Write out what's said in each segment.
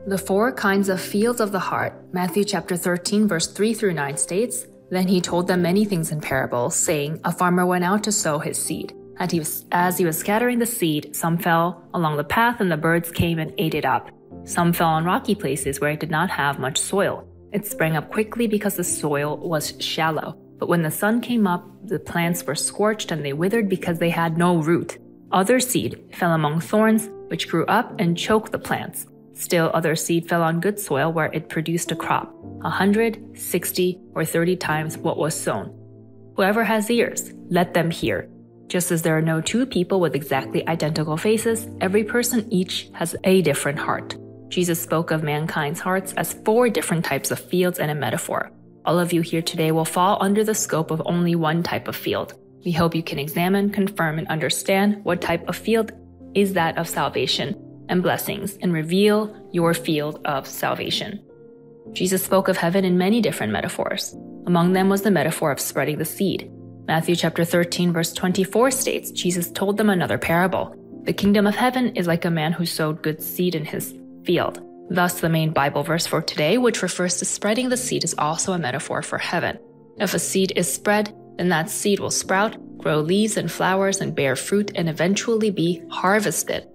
The 4 kinds of fields of the heart. Matthew chapter 13, verse 3 through 9 states, "Then he told them many things in parables, saying, A farmer went out to sow his seed. As he was scattering the seed, some fell along the path, and the birds came and ate it up. Some fell on rocky places where it did not have much soil. It sprang up quickly because the soil was shallow. But when the sun came up, the plants were scorched and they withered because they had no root. Other seed fell among thorns, which grew up and choked the plants. Still other seed fell on good soil where it produced a crop, 100, 60, or 30 times what was sown. Whoever has ears, let them hear. Just as there are no 2 people with exactly identical faces, every person each has a different heart." Jesus spoke of mankind's hearts as 4 different types of fields in a metaphor. All of you here today will fall under the scope of only one type of field. We hope you can examine, confirm, and understand what type of field is that of salvation and blessings, and reveal your field of salvation. Jesus spoke of heaven in many different metaphors. Among them was the metaphor of spreading the seed. Matthew chapter 13, verse 24 states, Jesus told them another parable. "The kingdom of heaven is like a man who sowed good seed in his field." Thus, the main Bible verse for today, which refers to spreading the seed, is also a metaphor for heaven. If a seed is spread, then that seed will sprout, grow leaves and flowers, and bear fruit, and eventually be harvested.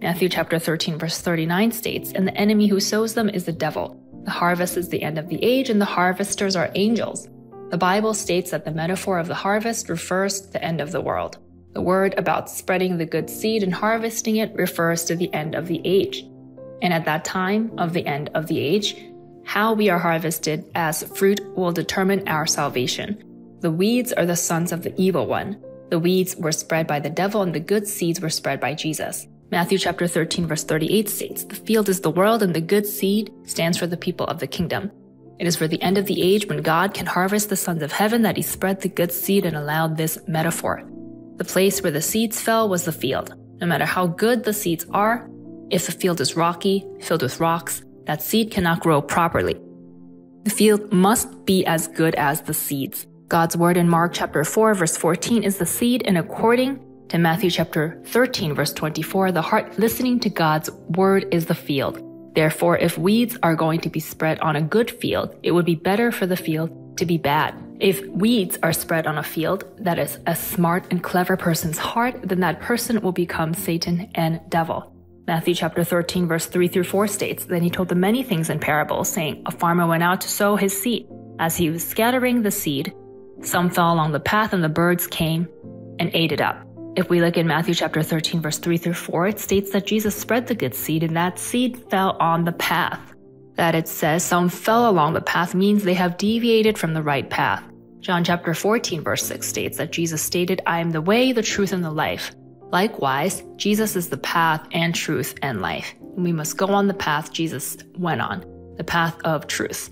Matthew chapter 13, verse 39 states, "And the enemy who sows them is the devil. The harvest is the end of the age, and the harvesters are angels." The Bible states that the metaphor of the harvest refers to the end of the world. The word about spreading the good seed and harvesting it refers to the end of the age. And at that time of the end of the age, how we are harvested as fruit will determine our salvation. The weeds are the sons of the evil one. The weeds were spread by the devil, and the good seeds were spread by Jesus. Matthew chapter 13, verse 38 states, "The field is the world, and the good seed stands for the people of the kingdom." It is for the end of the age, when God can harvest the sons of heaven, that he spread the good seed and allowed this metaphor. The place where the seeds fell was the field. No matter how good the seeds are, if the field is rocky, filled with rocks, that seed cannot grow properly. The field must be as good as the seeds. God's word in Mark chapter 4, verse 14 is the seed, and according to Matthew chapter 13, verse 24, the heart listening to God's word is the field. Therefore, if weeds are going to be spread on a good field, it would be better for the field to be bad. If weeds are spread on a field that is a smart and clever person's heart, then that person will become Satan and devil. Matthew chapter 13, verse 3 through 4 states, "Then he told them many things in parables, saying, A farmer went out to sow his seed. As he was scattering the seed, some fell along the path, and the birds came and ate it up." If we look in Matthew chapter 13, verse 3 through 4, it states that Jesus spread the good seed, and that seed fell on the path. That it says some fell along the path means they have deviated from the right path. John chapter 14, verse 6 states that Jesus stated, "I am the way, the truth, and the life." Likewise, Jesus is the path and truth and life. And we must go on the path Jesus went on, the path of truth.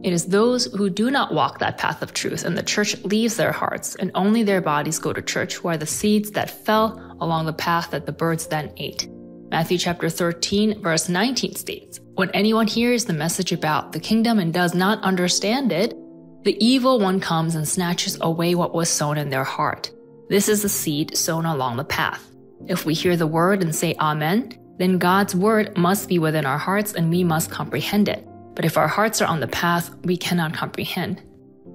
It is those who do not walk that path of truth, and the church leaves their hearts, and only their bodies go to church, who are the seeds that fell along the path that the birds then ate. Matthew chapter 13, verse 19 states, "When anyone hears the message about the kingdom and does not understand it, the evil one comes and snatches away what was sown in their heart. This is the seed sown along the path." If we hear the word and say Amen, then God's word must be within our hearts, and we must comprehend it. But if our hearts are on the path, we cannot comprehend.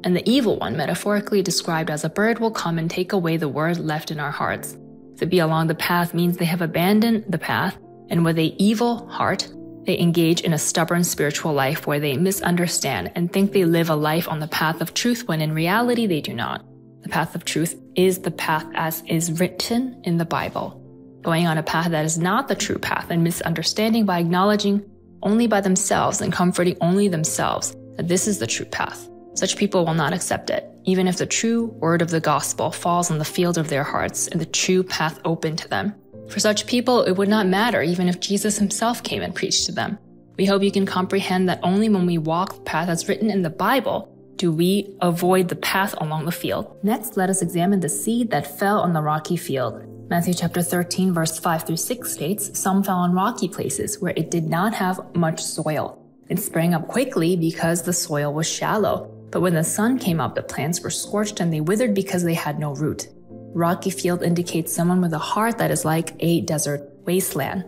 And the evil one, metaphorically described as a bird, will come and take away the word left in our hearts. To be along the path means they have abandoned the path, and with an evil heart, they engage in a stubborn spiritual life where they misunderstand and think they live a life on the path of truth when in reality they do not. The path of truth is the path as is written in the Bible. Going on a path that is not the true path and misunderstanding by acknowledging only by themselves and comforting only themselves that this is the true path. Such people will not accept it, even if the true word of the gospel falls on the field of their hearts and the true path open to them. For such people, it would not matter even if Jesus himself came and preached to them. We hope you can comprehend that only when we walk the path as written in the Bible do we avoid the path along the field. Next, let us examine the seed that fell on the rocky field. Matthew chapter 13, verse 5 through 6 states, "Some fell on rocky places where it did not have much soil. It sprang up quickly because the soil was shallow. But when the sun came up, the plants were scorched and they withered because they had no root." Rocky field indicates someone with a heart that is like a desert wasteland.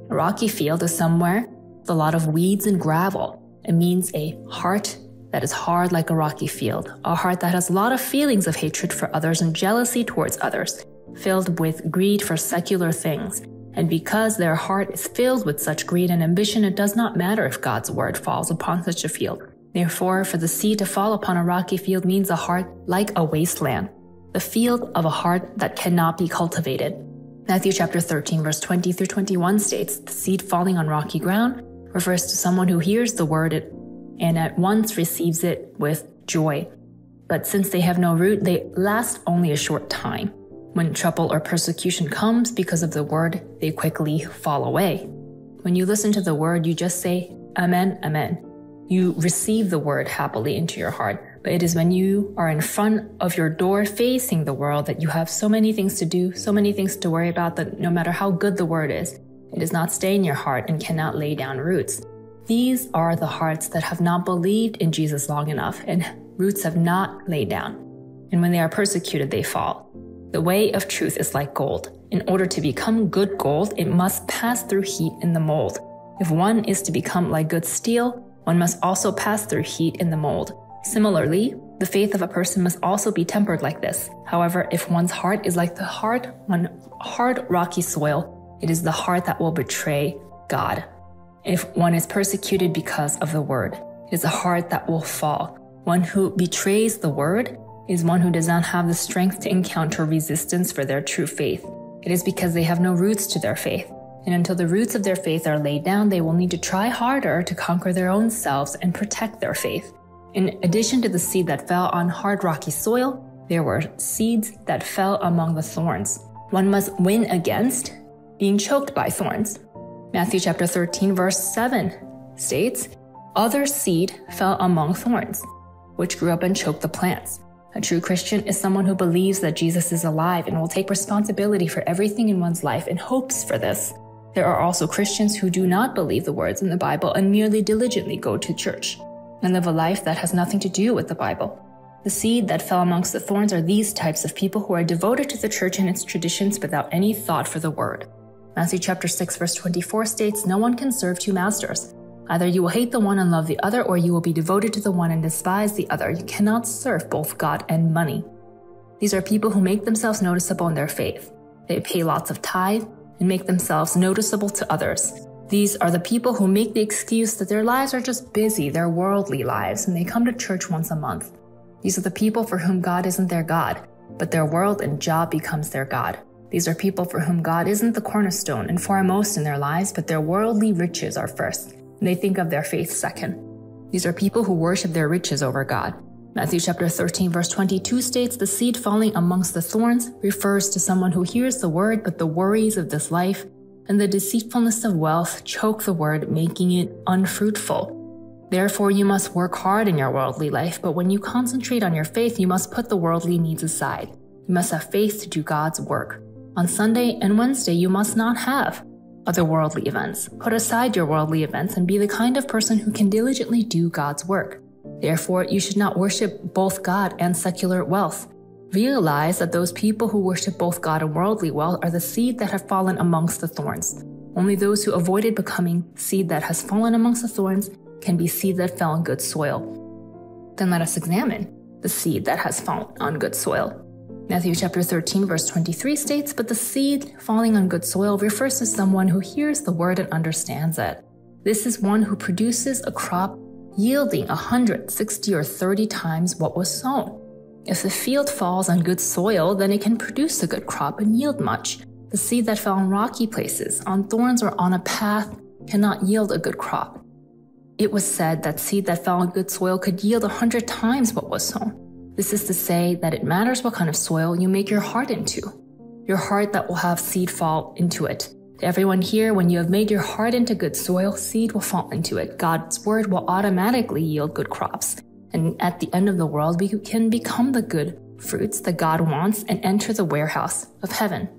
A rocky field is somewhere with a lot of weeds and gravel. It means a heart that is hard like a rocky field, a heart that has a lot of feelings of hatred for others and jealousy towards others, filled with greed for secular things. And because their heart is filled with such greed and ambition, it does not matter if God's word falls upon such a field. Therefore, for the seed to fall upon a rocky field means a heart like a wasteland, the field of a heart that cannot be cultivated. Matthew chapter 13, verse 20 through 21 states, the seed falling on rocky ground refers to someone who hears the word and at once receives it with joy. But since they have no root, they last only a short time. When trouble or persecution comes because of the word, they quickly fall away. When you listen to the word, you just say, Amen, Amen. You receive the word happily into your heart. But it is when you are in front of your door facing the world that you have so many things to do, so many things to worry about, that no matter how good the word is, it does not stay in your heart and cannot lay down roots. These are the hearts that have not believed in Jesus long enough, and roots have not laid down. And when they are persecuted, they fall. The way of truth is like gold. In order to become good gold, it must pass through heat in the mold. If one is to become like good steel, one must also pass through heat in the mold. Similarly, the faith of a person must also be tempered like this. However, if one's heart is like the hard, rocky soil, it is the heart that will betray God. If one is persecuted because of the word, it is a heart that will fall. One who betrays the word is one who does not have the strength to encounter resistance for their true faith. It is because they have no roots to their faith. And until the roots of their faith are laid down, they will need to try harder to conquer their own selves and protect their faith. In addition to the seed that fell on hard, rocky soil, there were seeds that fell among the thorns. One must win against being choked by thorns. Matthew chapter 13, verse 7 states, Other seed fell among thorns, which grew up and choked the plants. A true Christian is someone who believes that Jesus is alive and will take responsibility for everything in one's life and hopes for this. There are also Christians who do not believe the words in the Bible and merely diligently go to church and live a life that has nothing to do with the Bible. The seed that fell amongst the thorns are these types of people who are devoted to the church and its traditions without any thought for the word. Matthew chapter 6, verse 24 states, No one can serve two masters. Either you will hate the one and love the other, or you will be devoted to the one and despise the other. You cannot serve both God and money. These are people who make themselves noticeable in their faith. They pay lots of tithe and make themselves noticeable to others. These are the people who make the excuse that their lives are just busy, their worldly lives, and they come to church once a month. These are the people for whom God isn't their God, but their world and job becomes their God. These are people for whom God isn't the cornerstone and foremost in their lives, but their worldly riches are first, and they think of their faith second. These are people who worship their riches over God. Matthew chapter 13, verse 22 states, The seed falling amongst the thorns refers to someone who hears the word, but the worries of this life and the deceitfulness of wealth choke the word, making it unfruitful. Therefore, you must work hard in your worldly life, but when you concentrate on your faith, you must put the worldly needs aside. You must have faith to do God's work. On Sunday and Wednesday, you must not have other worldly events. Put aside your worldly events and be the kind of person who can diligently do God's work. Therefore, you should not worship both God and secular wealth. Realize that those people who worship both God and worldly wealth are the seed that have fallen amongst the thorns. Only those who avoided becoming seed that has fallen amongst the thorns can be seed that fell on good soil. Then let us examine the seed that has fallen on good soil. Matthew chapter 13, verse 23 states, But the seed falling on good soil refers to someone who hears the word and understands it. This is one who produces a crop yielding 100, 60, or 30 times what was sown. If the field falls on good soil, then it can produce a good crop and yield much. The seed that fell on rocky places, on thorns, or on a path cannot yield a good crop. It was said that seed that fell on good soil could yield 100 times what was sown. This is to say that it matters what kind of soil you make your heart into. Your heart that will have seed fall into it. To everyone here, when you have made your heart into good soil, seed will fall into it. God's word will automatically yield good crops. And at the end of the world, we can become the good fruits that God wants and enter the warehouse of heaven.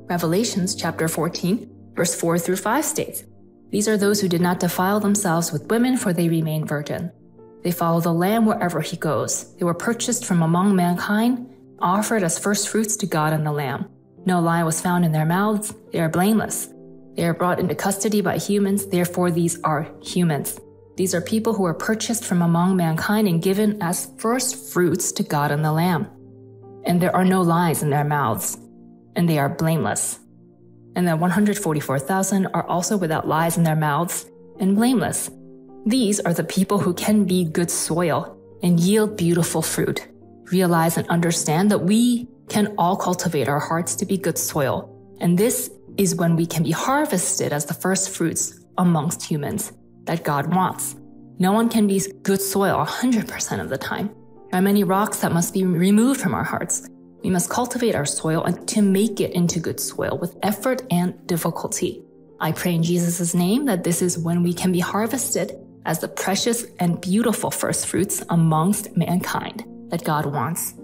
Revelations chapter 14, verse 4 through 5 states, These are those who did not defile themselves with women, for they remain virgin. They follow the Lamb wherever he goes. They were purchased from among mankind, offered as first fruits to God and the Lamb. No lie was found in their mouths. They are blameless. They are brought into custody by humans, therefore these are humans. These are people who are purchased from among mankind and given as first fruits to God and the Lamb. And there are no lies in their mouths, and they are blameless. And the 144,000 are also without lies in their mouths and blameless. These are the people who can be good soil and yield beautiful fruit. Realize and understand that we can all cultivate our hearts to be good soil. And this is when we can be harvested as the first fruits amongst humans that God wants. No one can be good soil 100% of the time. There are many rocks that must be removed from our hearts. We must cultivate our soil and to make it into good soil with effort and difficulty. I pray in Jesus' name that this is when we can be harvested as the precious and beautiful first fruits amongst mankind that God wants.